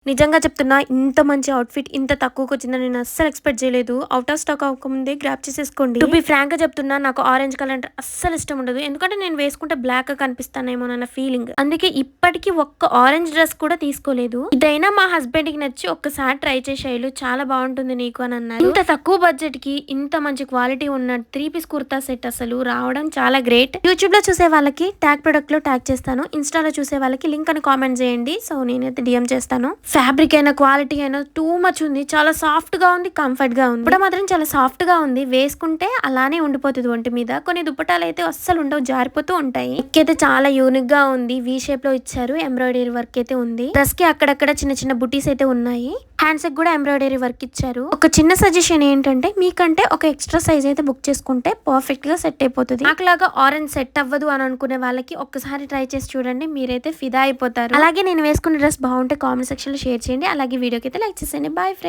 నిజంగా చెప్తున్నా ఇంత మంచి అవుట్‌ఫిట్ ఇంత తక్కువకొచ్చిందని నేను అస్సలు ఎక్స్‌పెక్ట్ చేయలేదు. ఔట్ ఆఫ్ స్టాక్ అవ్వకముందే గ్రాబ్ చేసేసుకోండి. టు బీ ఫ్రాంక్‌గా చెప్తున్నా నాకు ఆరెంజ్ కలర్ అంటే అస్సలు ఇష్టం ఉండదు. ఎందుకంటే నేను వేసుకుంటే బ్లాక్‌గా కనిపిస్తానేమోనన్న ఫీలింగ్. అందుకే ఇప్పటికి ఒక్క ఆరెంజ్ డ్రెస్ కూడా తీసుకోలేదు. ఇదైనా మా హస్బెండ్‌కి నచ్చి ఒక్కసారి ట్రై చేయి శైలు చాలా బావుంటుంది నీకు అని అన్నారు. ఇంత తక్కువ బడ్జెట్‌కి ఇంత మంచి క్వాలిటీ ఉన్న 3 పీస్ కుర్తా సెట్ అసలు రావడం చాలా గ్రేట్. యూట్యూబ్‌లో చూసే వాళ్ళకి ట్యాగ్ ప్రొడక్ట్‌లో ట్యాగ్ చేస్తాను. ఇన్‌స్టాలో చూసే వాళ్ళకి లింక్ అని కామెంట్ చేయండి. సో నేనైతే డీఎం చేస్తాను. ఫ్యాబ్రిక్ అయినా క్వాలిటీ అయినా టూ మచ్ ఉంది. చాలా సాఫ్ట్ గా ఉంది, కంఫర్ట్ గా ఉంది. ఇప్పుడు మాత్రం చాలా సాఫ్ట్ గా ఉంది. వేసుకుంటే అలానే ఉండిపోతుంది ఒంటి మీద. కొన్ని దుప్పటాలు అయితే అస్సలు ఉండవు, జారిపోతూ ఉంటాయి. నెక్ అయితే చాలా యూనిక్ గా ఉంది. వి షేప్ లో ఇచ్చారు. ఎంబ్రాయిడరీ వర్క్ అయితే ఉంది. డ్రెస్ కి అక్కడక్కడ చిన్న చిన్న బుటీస్ అయితే ఉన్నాయి. హ్యాండ్స్ కి కూడా ఎంబ్రాయిడరీ వర్క్ ఇచ్చారు. ఒక చిన్న సజెషన్ ఏంటంటే మీకంటే ఒక ఎక్స్ట్రా సైజ్ అయితే బుక్ చేసుకుంటే పర్ఫెక్ట్ గా సెట్ అయిపోతుంది. నాకులాగా ఆరెంజ్ సెట్ అవ్వదు అని అనుకునే వాళ్ళకి ఒక్కసారి ట్రై చేసి చూడండి, మీరైతే ఫిదా అయిపోతారు. అలాగే నేను వేసుకున్న డ్రెస్ బాగుంటే కామెంట్ సెక్షన్ లో షేర్ చేయండి. అలాగే వీడియోకి అయితే లైక్ చేసేయండి. Bye friends.